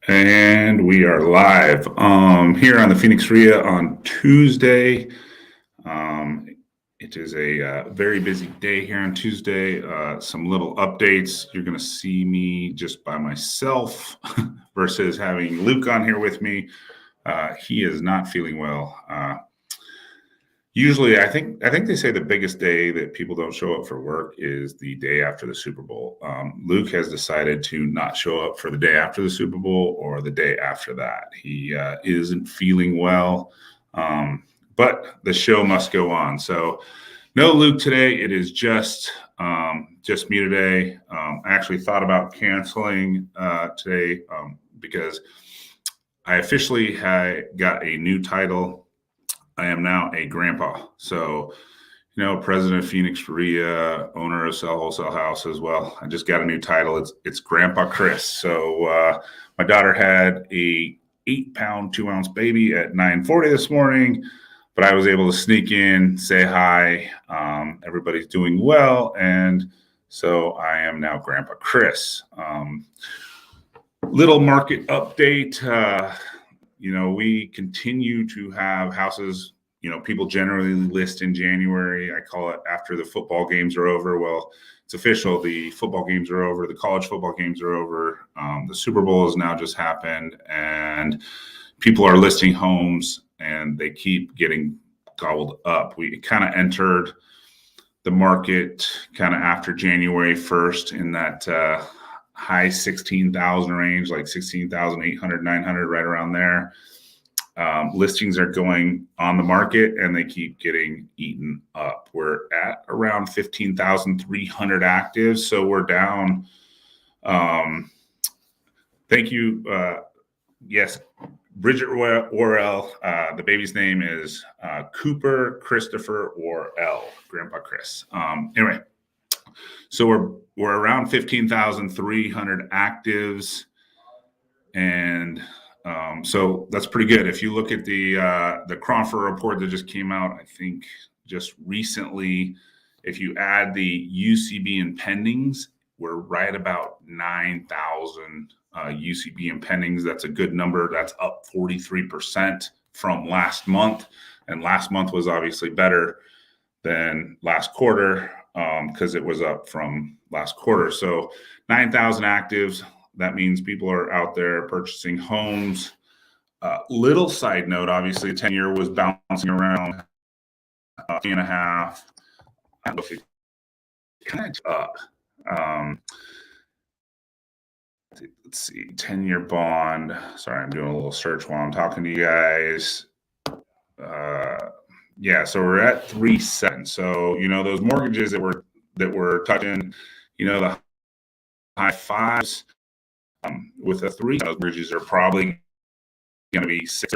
And we are live here on the Phoenix RIA on Tuesday. It is a very busy day here on Tuesday. Some little updates. You're going to see me just by myself versus having Luke on here with me. He is not feeling well. Usually, I think they say the biggest day that people don't show up for work is the day after the Super Bowl. Luke has decided to not show up for the day after the Super Bowl or the day after that. He isn't feeling well, but the show must go on. So, no Luke today. It is just me today. I actually thought about canceling today because I officially got a new title. I am now a grandpa. So, president of Phoenix RIA, owner of Sell Wholesale House as well. I just got a new title. It's Grandpa Chris. So my daughter had a 8-pound, 2-ounce baby at 9:40 this morning, but I was able to sneak in, say hi. Everybody's doing well. And so I am now Grandpa Chris. Little market update. We continue to have houses, people generally list in January. I call it after the football games are over. Well, it's official. The football games are over. The college football games are over. The Super Bowl has now just happened, and people are listing homes, and they keep getting gobbled up. We kind of entered the market kind of after January 1st in that high 16,000 range, like 16,800, 900, right around there. Listings are going on the market and they keep getting eaten up. We're at around 15,300 active. So we're down. Thank you. Yes, Bridget Worrell. The baby's name is Cooper Christopher Worrell, Grandpa Chris. Anyway. So we're around 15,300 actives, and so that's pretty good. If you look at the Crawford report that just came out, I think just recently, if you add the UCB and pendings, we're right about 9,000 UCB and pendings. That's a good number. That's up 43% from last month, and last month was obviously better than last quarter. Because it was up from last quarter. So 9,000 actives, that means people are out there purchasing homes. Little side note, obviously, 10-year was bouncing around 3.5. I don't know if it kind of up. Let's see, 10-year bond. Sorry, I'm doing a little search while I'm talking to you guys. Yeah, so we're at 3.7. So those mortgages that we're touching, the high fives with a 3. Those mortgages are probably going to be 6,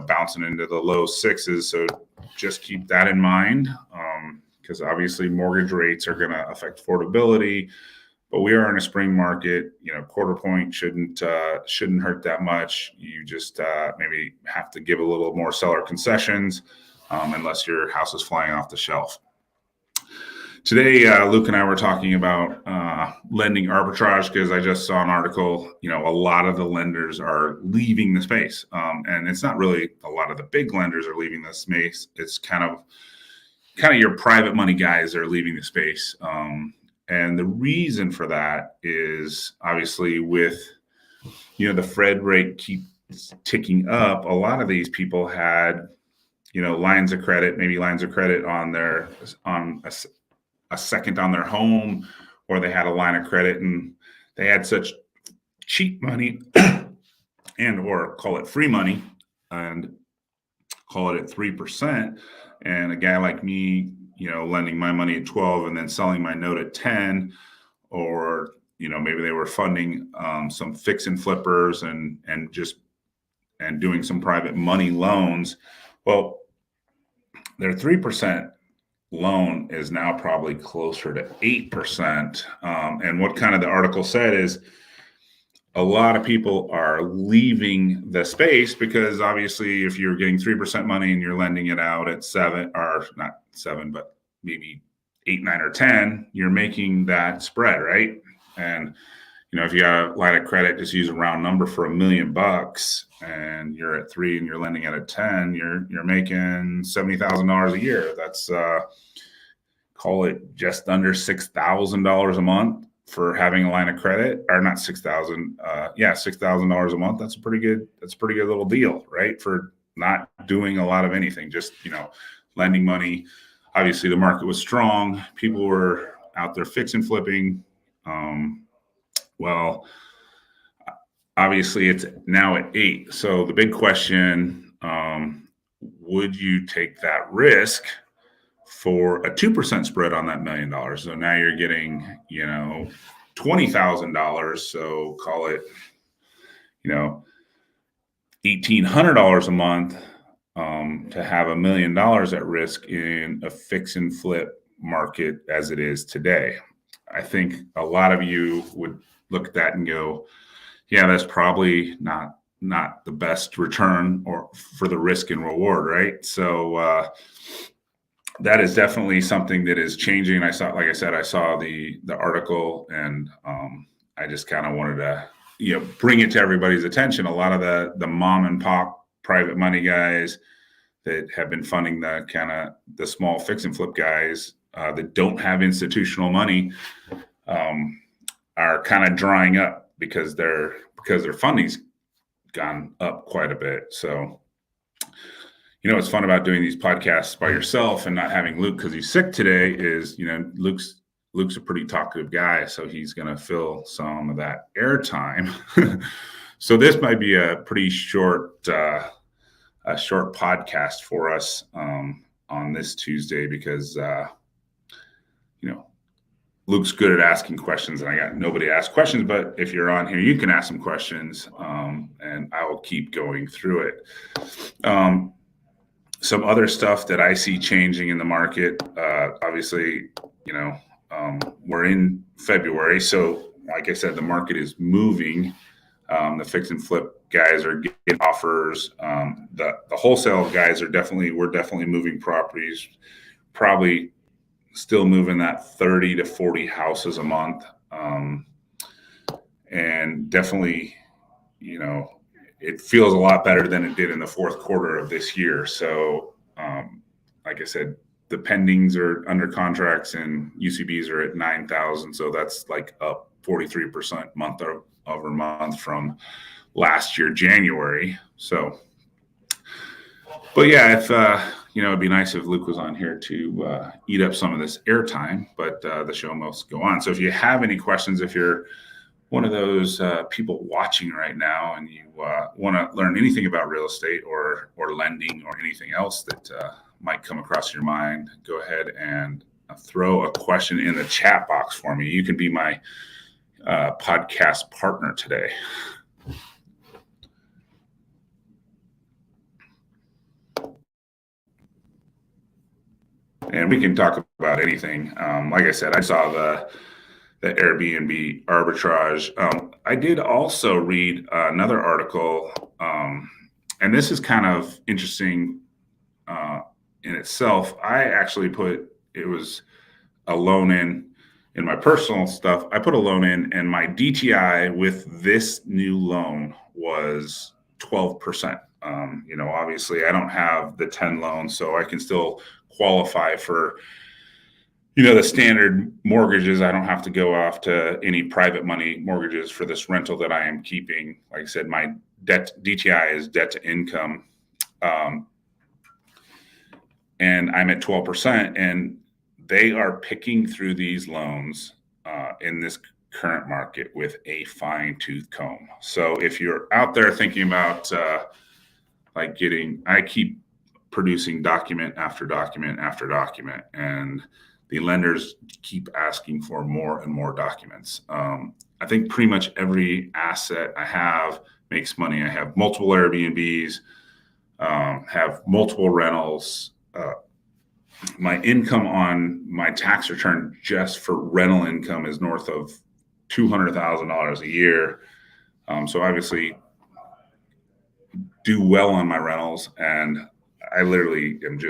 bouncing into the low 6s. So just keep that in mind, because obviously mortgage rates are going to affect affordability. But we are in a spring market. Quarter point shouldn't hurt that much. You just maybe have to give a little more seller concessions. Unless your house is flying off the shelf. Today, Luke and I were talking about lending arbitrage because I just saw an article. A lot of the lenders are leaving the space, and it's not really a lot of the big lenders are leaving the space. It's kind of your private money guys are leaving the space, and the reason for that is obviously with the Fed rate keeps ticking up. A lot of these people had lines of credit, maybe lines of credit on a second on their home, or they had a line of credit and they had such cheap money and or call it free money and call it at 3%. And a guy like me, lending my money at 12 and then selling my note at 10, or, maybe they were funding some fix and flippers and doing some private money loans. Well, their 3% loan is now probably closer to 8%. And what kind of the article said is a lot of people are leaving the space because obviously if you're getting 3% money and you're lending it out at 7, or not 7, but maybe 8, 9, or 10, you're making that spread, right? And if you got a line of credit, just use a round number for $1 million, and you're at 3 and you're lending at a 10, you're making $70,000 a year. That's call it just under $6,000 a month for having a line of credit, or not 6,000. $6,000 a month. That's a pretty good little deal, right? For not doing a lot of anything, just lending money. Obviously, the market was strong. People were out there fixing, flipping. Well, obviously, it's now at 8. So the big question: would you take that risk for a 2% spread on that $1 million? So now you're getting, $20,000. So call it, $1,800 a month to have $1 million at risk in a fix and flip market as it is today. I think a lot of you would look at that and go, yeah, that's probably not the best return or for the risk and reward, right? So that is definitely something that is changing. I saw the article, and I just kind of wanted to bring it to everybody's attention. A lot of the mom and pop private money guys that have been funding the small fix and flip guys that don't have institutional money are kind of drying up because their funding's gone up quite a bit. So what's fun about doing these podcasts by yourself and not having Luke because he's sick today is, Luke's a pretty talkative guy, so he's going to fill some of that airtime. So this might be a pretty short podcast for us on this Tuesday because, Luke's good at asking questions, and I got nobody to ask questions. But if you're on here, you can ask some questions, and I will keep going through it. Some other stuff that I see changing in the market, obviously, we're in February. So like I said, the market is moving. The fix and flip guys are getting offers. The wholesale guys we're definitely moving properties, probably still moving that 30 to 40 houses a month. And definitely, it feels a lot better than it did in the fourth quarter of this year. So, like I said, the pendings are under contracts and UCBs are at 9,000. So that's like up 43% month over month from last year, January. So, but yeah, if, it'd be nice if Luke was on here to eat up some of this airtime, but the show must go on. So if you have any questions, if you're one of those people watching right now and you want to learn anything about real estate or lending or anything else that might come across your mind, go ahead and throw a question in the chat box for me. You can be my podcast partner today. And we can talk about anything. Like I said, I saw the Airbnb arbitrage. I did also read another article, and this is kind of interesting in itself. I actually it was a loan in my personal stuff. I put a loan in, and my DTI with this new loan was 12%. Obviously I don't have the 10 loans, so I can still qualify for the standard mortgages. I don't have to go off to any private money mortgages for this rental that I am keeping. Like I said, my DTI is debt to income. And I'm at 12%, and they are picking through these loans in this current market with a fine tooth comb. So if you're out there thinking about I keep producing document after document after document, and the lenders keep asking for more and more documents. I think pretty much every asset I have makes money. I have multiple Airbnbs, have multiple rentals. My income on my tax return just for rental income is north of $200,000 a year. So obviously do well on my rentals, and I literally am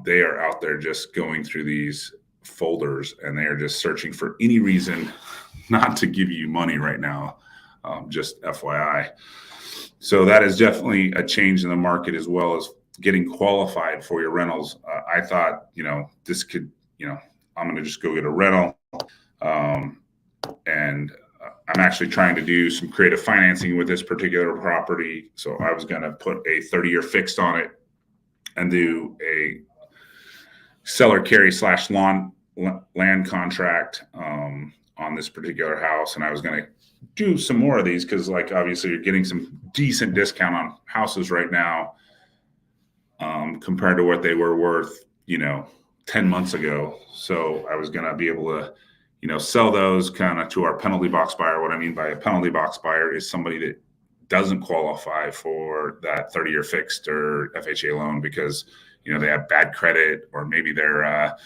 they are out there just going through these folders, and they are just searching for any reason not to give you money right now, just FYI. So that is definitely a change in the market, as well as getting qualified for your rentals. I thought, this could, I'm going to just go get a rental. And I'm actually trying to do some creative financing with this particular property. So I was going to put a 30-year fixed on it and do a seller carry / land contract on this particular house. And I was going to do some more of these because, like, obviously you're getting some decent discount on houses right now compared to what they were worth, 10 months ago. So I was going to be able to, sell those kind of to our penalty box buyer. What I mean by a penalty box buyer is somebody that doesn't qualify for that 30-year fixed or FHA loan because, they have bad credit, or maybe they're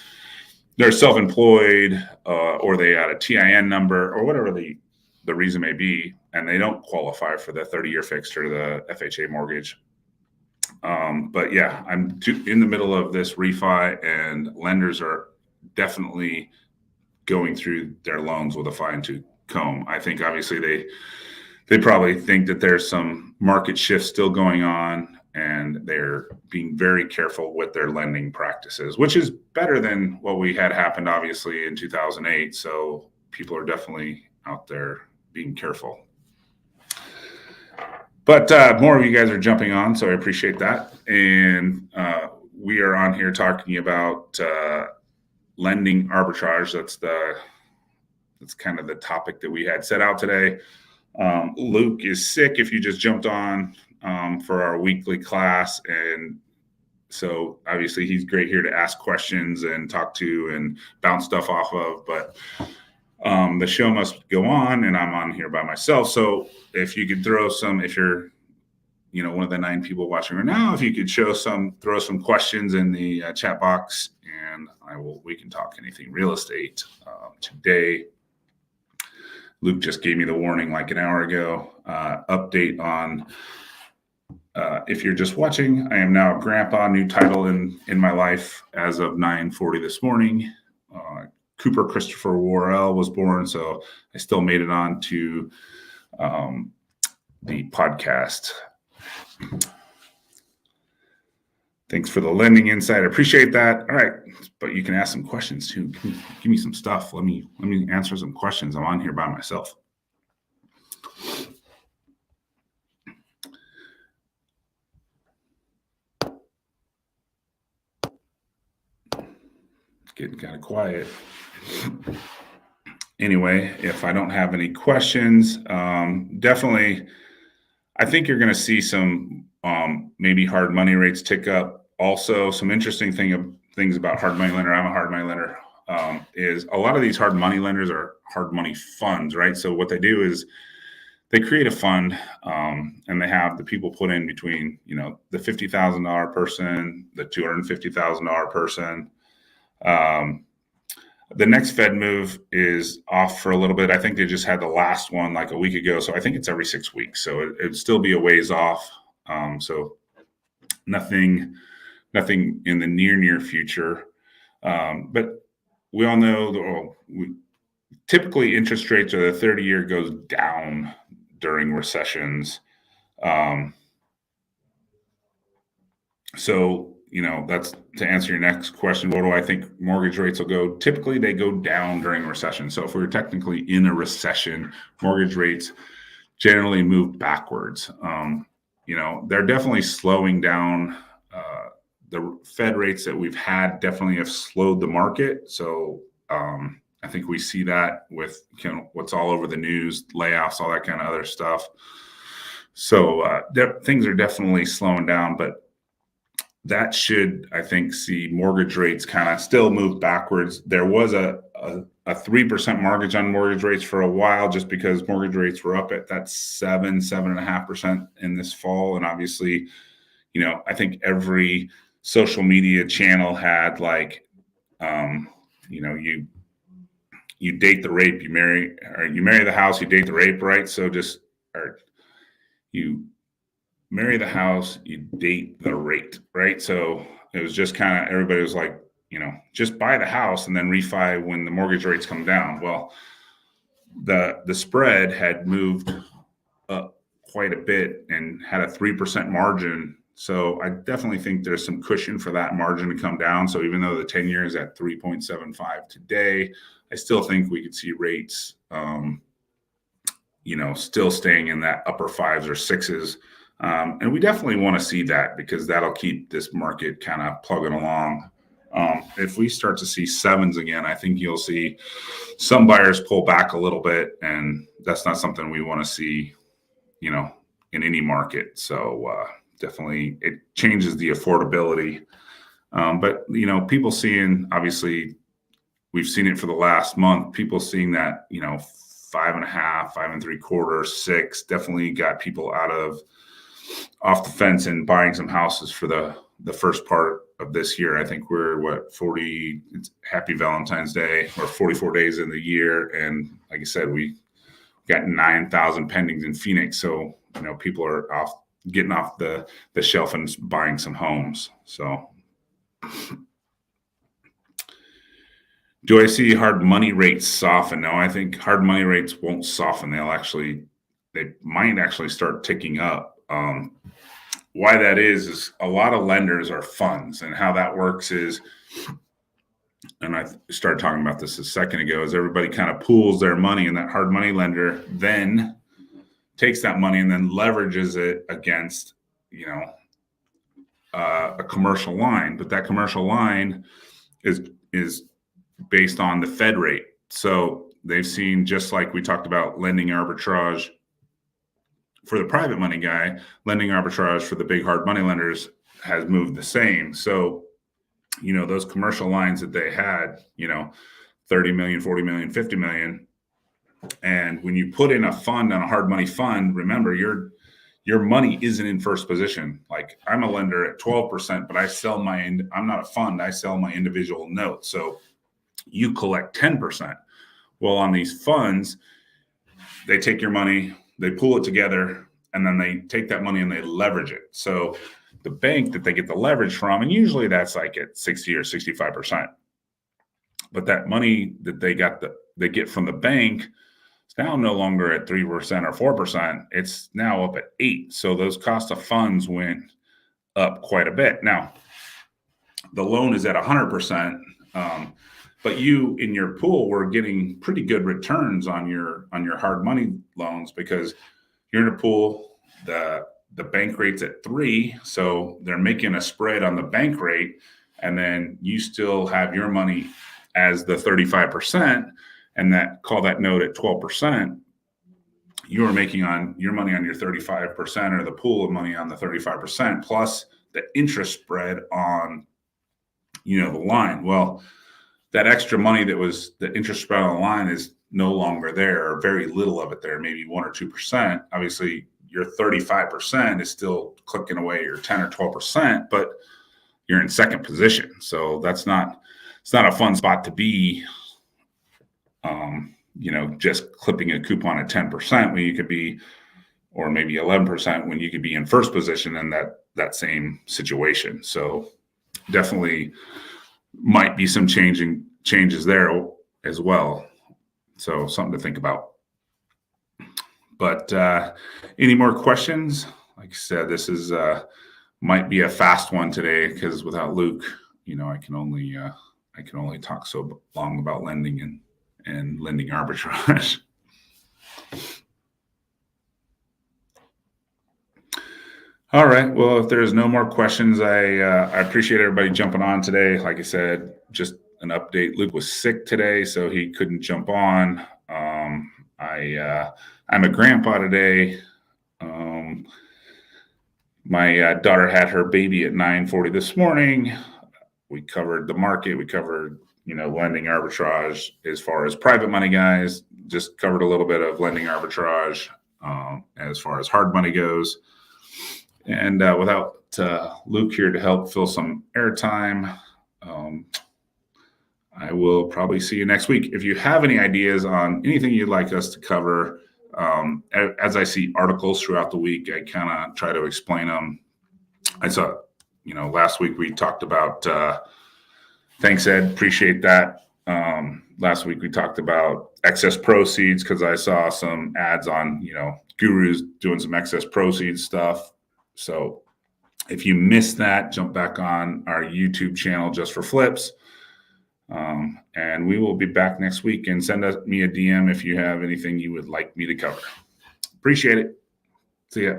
self-employed, or they had a TIN number, or whatever the reason may be, and they don't qualify for the 30-year fixed or the FHA mortgage. But yeah, I'm in the middle of this refi, and lenders are definitely going through their loans with a fine-tooth comb. I think obviously they probably think that there's some market shifts still going on, and they're being very careful with their lending practices, which is better than what we had happened obviously in 2008. So people are definitely out there being careful. But more of you guys are jumping on, so I appreciate that. And we are on here talking about lending arbitrage. That's kind of the topic that we had set out today. Luke is sick if you just jumped on for our weekly class. And so obviously he's great here to ask questions and talk to and bounce stuff off of. But the show must go on, and I'm on here by myself. So if you could throw some, if you're, one of the 9 people watching right now, if you could throw some questions in the chat box, and we can talk anything real estate today. Luke just gave me the warning like an hour ago. Update on, if you're just watching, I am now a grandpa, new title in my life as of 9:40 this morning. Cooper Christopher Worrell was born, so I still made it on to the podcast. Thanks for the lending insight. I appreciate that. All right, but you can ask some questions too. Give me some stuff. Let me answer some questions. I'm on here by myself. Getting kind of quiet. Anyway, if I don't have any questions, definitely, I think you're going to see some maybe hard money rates tick up. Also, some interesting things about hard money lender. I'm a hard money lender. Is a lot of these hard money lenders are hard money funds, right? So what they do is they create a fund, and they have the people put in between, the $50,000 person, the $250,000 person. The next Fed move is off for a little bit. I think they just had the last one like a week ago. So I think it's every 6 weeks. So it'd still be a ways off. So nothing in the near future. But we all know typically interest rates, or the 30-year goes down during recessions. So, that's to answer your next question. What do I think mortgage rates will go? Typically, they go down during recession. So if we're technically in a recession, mortgage rates generally move backwards. They're definitely slowing down. The Fed rates that we've had definitely have slowed the market. So I think we see that with what's all over the news, layoffs, all that kind of other stuff. So things are definitely slowing down, but that should, I think, see mortgage rates kind of still move backwards. There was a 3% mortgage on mortgage rates for a while, just because mortgage rates were up at that 7.5% in this fall. And obviously, I think every social media channel had like, you date the rape, you marry the house, you date the rape, right? So you marry the house, you date the rate, right? So it was just kind of, everybody was like, just buy the house and then refi when the mortgage rates come down. Well, the spread had moved up quite a bit and had a 3% margin. So I definitely think there's some cushion for that margin to come down. So even though the 10-year is at 3.75 today, I still think we could see rates, still staying in that upper fives or sixes. And we definitely want to see that because that'll keep this market kind of plugging along. If we start to see sevens again, I think you'll see some buyers pull back a little bit, and that's not something we want to see, in any market. So definitely it changes the affordability. But, people seeing, obviously, we've seen it for the last month, people seeing that, 5.5, 5.75, 6, definitely got people off the fence and buying some houses for the first part of this year. I think we're 40, happy Valentine's Day, or 44 days in the year. And like I said, we got 9,000 pendings in Phoenix. So, people are getting off the shelf and buying some homes. So do I see hard money rates soften? No, I think hard money rates won't soften. They might actually start ticking up. Why that is a lot of lenders are funds, and how that works is, and I started talking about this a second ago, is everybody kind of pools their money, and that hard money lender then takes that money and then leverages it against, a commercial line. But that commercial line is based on the Fed rate. So they've seen, just like we talked about lending arbitrage for the private money guy, lending arbitrage for the big hard money lenders has moved the same. So, those commercial lines that they had, 30 million, 40 million, 50 million. And when you put in a fund on a hard money fund, remember your money isn't in first position. Like, I'm a lender at 12%, but I'm not a fund. I sell my individual notes. So you collect 10%. Well, on these funds, they take your money, they pool it together, and then they take that money and they leverage it. So the bank that they get the leverage from, and usually that's like at 60 or 65%. But that money that they get from the bank is now no longer at 3% or 4%. It's now up at 8%. So those cost of funds went up quite a bit. Now, the loan is at 100%. But you in your pool were getting pretty good returns on your hard money loans, because you're in a pool, the bank rate's at 3, so they're making a spread on the bank rate, and then you still have your money as the 35%, and call that note at 12%. You are making on your money on your 35%, or the pool of money on the 35%, plus the interest spread on the line. Well, that extra money that was the interest spread on the line is no longer there, or very little of it there, maybe 1 or 2%. Obviously, your 35% is still clicking away your 10 or 12%, but you're in second position. So it's not a fun spot to be, just clipping a coupon at 10% when you could be, or maybe 11% when you could be in first position in that same situation. So definitely might be some changes there as well. So something to think about. But any more questions? Like I said, this is might be a fast one today, because without Luke, I can only talk so long about lending and lending arbitrage. All right. Well, if there's no more questions, I appreciate everybody jumping on today. Like I said, just an update. Luke was sick today, so he couldn't jump on. I'm a grandpa today. My daughter had her baby at 9:40 this morning. We covered the market. We covered, lending arbitrage as far as private money guys. Just covered a little bit of lending arbitrage as far as hard money goes. And without Luke here to help fill some airtime, I will probably see you next week. If you have any ideas on anything you'd like us to cover, as I see articles throughout the week, I kind of try to explain them. I saw, last week we talked about, thanks, Ed, appreciate that. Last week we talked about excess proceeds because I saw some ads on, gurus doing some excess proceeds stuff. So if you missed that, jump back on our YouTube channel just for flips. And we will be back next week, and send me a DM if you have anything you would like me to cover. Appreciate it. See ya.